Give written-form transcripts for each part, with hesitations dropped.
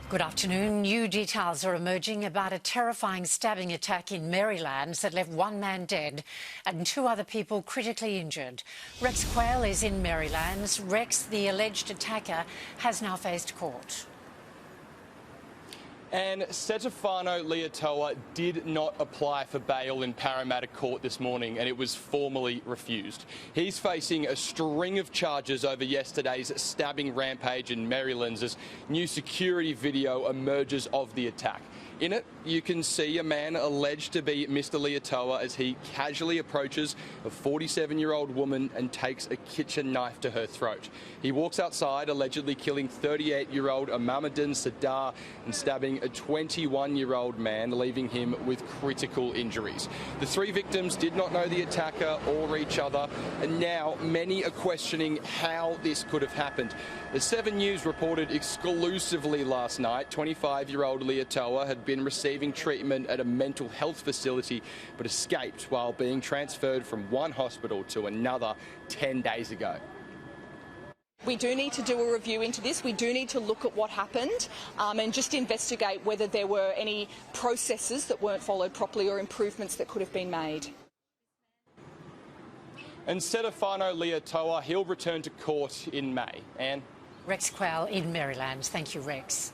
Good afternoon. New details are emerging about a terrifying stabbing attack in Maryland that left one man dead and two other people critically injured. Rex Quayle is in Maryland. Rex, the alleged attacker, has now faced court. And Stefano Leotoa did not apply for bail in Parramatta Court this morning, and it was formally refused. He's facing a string of charges over yesterday's stabbing rampage in Maryland as new security video emerges of the attack. In it, you can see a man alleged to be Mr. Leotoa as he casually approaches a 47-year-old woman and takes a kitchen knife to her throat. He walks outside, allegedly killing 38-year-old Amamuddin Sadar and stabbing a 21-year-old man, leaving him with critical injuries. The three victims did not know the attacker or each other, and now many are questioning how this could have happened. The 7 News reported exclusively last night 25-year-old Leotoa had been receiving treatment at a mental health facility but escaped while being transferred from one hospital to another 10 days ago. We do need to do a review into this. We do need to look at what happened and just investigate whether there were any processes that weren't followed properly or improvements that could have been made. And Stefano Leotoa, he'll return to court in May. Anne? Rex Quayle in Maryland. Thank you, Rex.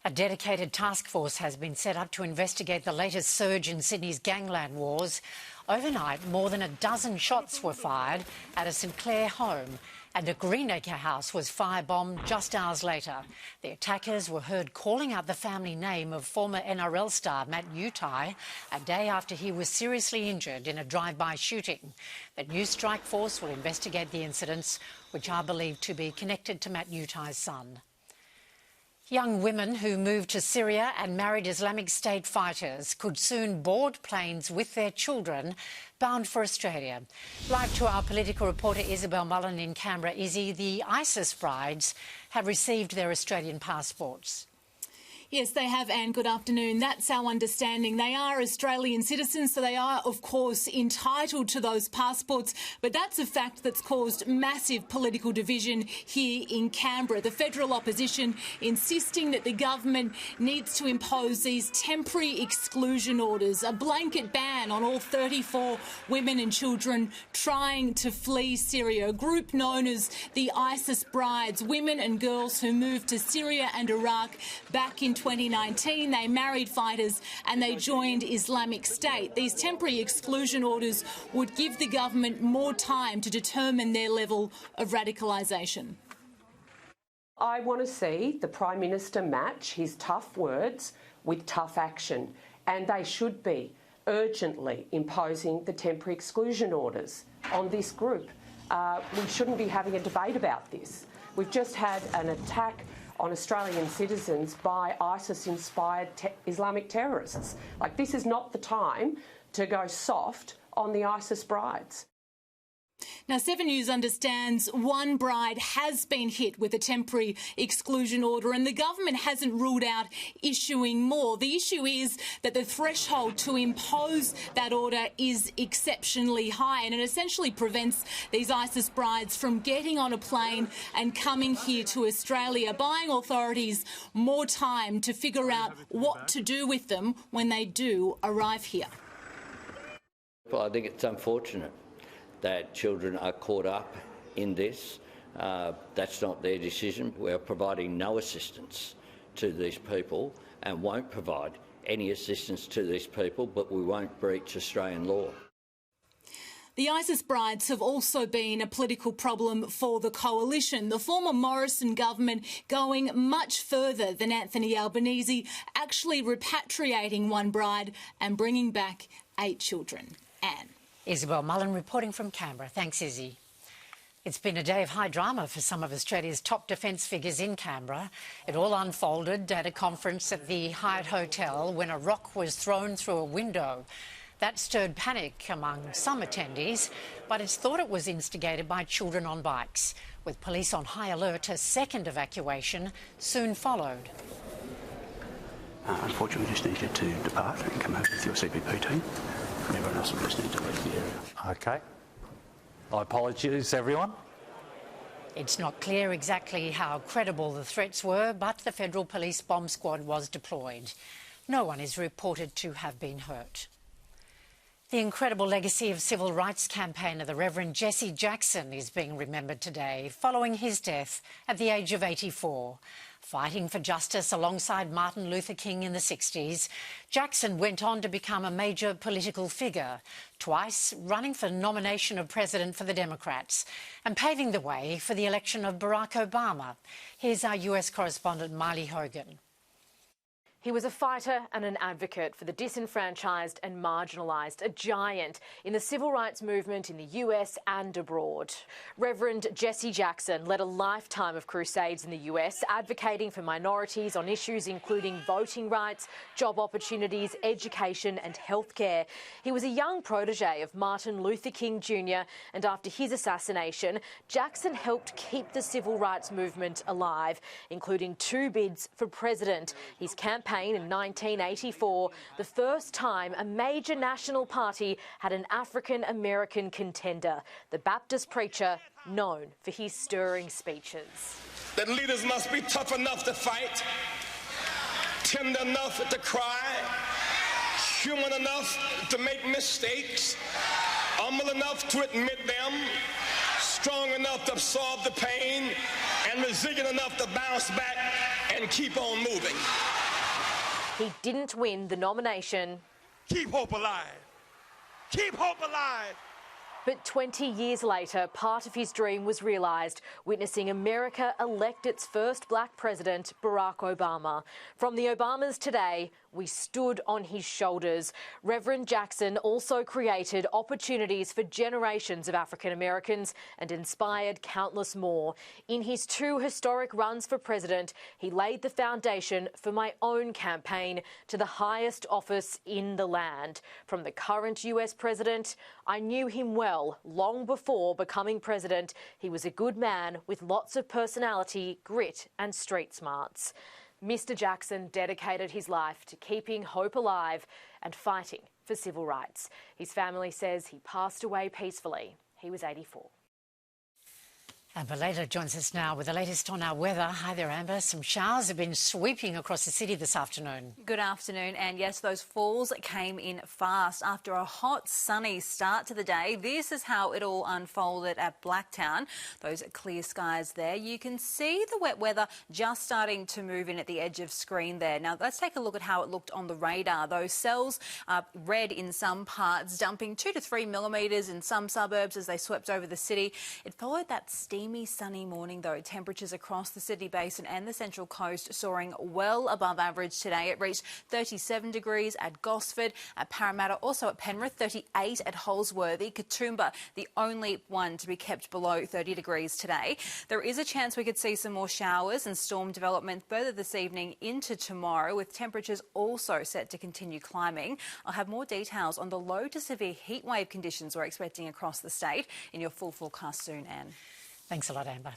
A dedicated task force has been set up to investigate the latest surge in Sydney's gangland wars. Overnight, more than a dozen shots were fired at a St Clair home, and a Greenacre house was firebombed just hours later. The attackers were heard calling out the family name of former NRL star Matt Utai a day after he was seriously injured in a drive-by shooting. The new strike force will investigate the incidents, which are believed to be connected to Matt Utai's son. Young women who moved to Syria and married Islamic State fighters could soon board planes with their children bound for Australia. Live to our political reporter Isabel Mullen in Canberra. Izzy, the ISIS brides have received their Australian passports. Yes, they have, Anne. Good afternoon. That's our understanding. They are Australian citizens, so they are, of course, entitled to those passports. But that's a fact that's caused massive political division here in Canberra. The federal opposition insisting that the government needs to impose these temporary exclusion orders, a blanket ban on all 34 women and children trying to flee Syria. A group known as the ISIS brides, women and girls who moved to Syria and Iraq back in 2019. They married fighters and they joined Islamic State. These temporary exclusion orders would give the government more time to determine their level of radicalisation. I want to see the Prime Minister match his tough words with tough action, and they should be urgently imposing the temporary exclusion orders on this group. We shouldn't be having a debate about this. We've just had an attack on Australian citizens by ISIS-inspired Islamic terrorists. Like, this is not the time to go soft on the ISIS brides. Now, 7 News understands one bride has been hit with a temporary exclusion order and the government hasn't ruled out issuing more. The issue is that the threshold to impose that order is exceptionally high, and it essentially prevents these ISIS brides from getting on a plane and coming here to Australia, buying authorities more time to figure out what to do with them when they do arrive here. Well, I think it's unfortunate that children are caught up in this. That's not their decision. We're providing no assistance to these people and won't provide any assistance to these people, but we won't breach Australian law. The ISIS brides have also been a political problem for the coalition. The former Morrison government going much further than Anthony Albanese, actually repatriating one bride and bringing back 8 children. Anne. Isabel Mullen reporting from Canberra. Thanks, Izzy. It's been a day of high drama for some of Australia's top defence figures in Canberra. It all unfolded at a conference at the Hyatt Hotel when a rock was thrown through a window. That stirred panic among some attendees, but it's thought it was instigated by children on bikes. With police on high alert, a second evacuation soon followed. Unfortunately, we just need you to depart and come over with your CBP team. Everyone else will just need to leave the area. Okay. I apologise, everyone. It's not clear exactly how credible the threats were, but the Federal Police bomb squad was deployed. No one is reported to have been hurt. The incredible legacy of civil rights campaigner the Reverend Jesse Jackson is being remembered today, following his death at the age of 84. Fighting for justice alongside Martin Luther King in the 60s, Jackson went on to become a major political figure, twice running for nomination of president for the Democrats and paving the way for the election of Barack Obama. Here's our US correspondent Miley Hogan. He was a fighter and an advocate for the disenfranchised and marginalised, a giant in the civil rights movement in the US and abroad. Reverend Jesse Jackson led a lifetime of crusades in the US, advocating for minorities on issues including voting rights, job opportunities, education and healthcare. He was a young protege of Martin Luther King Jr. and after his assassination, Jackson helped keep the civil rights movement alive, including 2 bids for president. His campaign in 1984, the first time a major national party had an African-American contender, the Baptist preacher known for his stirring speeches. That leaders must be tough enough to fight, tender enough to cry, human enough to make mistakes, humble enough to admit them, strong enough to absorb the pain, and resilient enough to bounce back and keep on moving. He didn't win the nomination. Keep hope alive. Keep hope alive. But 20 years later, part of his dream was realised, witnessing America elect its first black president, Barack Obama. From the Obamas today, we stood on his shoulders. Reverend Jackson also created opportunities for generations of African Americans and inspired countless more. In his 2 historic runs for president, he laid the foundation for my own campaign to the highest office in the land. From the current US president, I knew him well long before becoming president. He was a good man with lots of personality, grit and street smarts. Mr. Jackson dedicated his life to keeping hope alive and fighting for civil rights. His family says he passed away peacefully. He was 84. Amber Later joins us now with the latest on our weather. Hi there, Amber. Some showers have been sweeping across the city this afternoon. Good afternoon. And yes, those falls came in fast after a hot, sunny start to the day. This is how it all unfolded at Blacktown. Those clear skies there. You can see the wet weather just starting to move in at the edge of screen there. Now, let's take a look at how it looked on the radar. Those cells are red in some parts, dumping 2 to 3 millimetres in some suburbs as they swept over the city. It followed that steamy, sunny morning, though. Temperatures across the Sydney Basin and the Central Coast soaring well above average today. It reached 37 degrees at Gosford, at Parramatta, also at Penrith, 38 at Holsworthy. Katoomba, the only one to be kept below 30 degrees today. There is a chance we could see some more showers and storm development further this evening into tomorrow, with temperatures also set to continue climbing. I'll have more details on the low to severe heatwave conditions we're expecting across the state in your full forecast soon, Anne. Thanks a lot, Amber.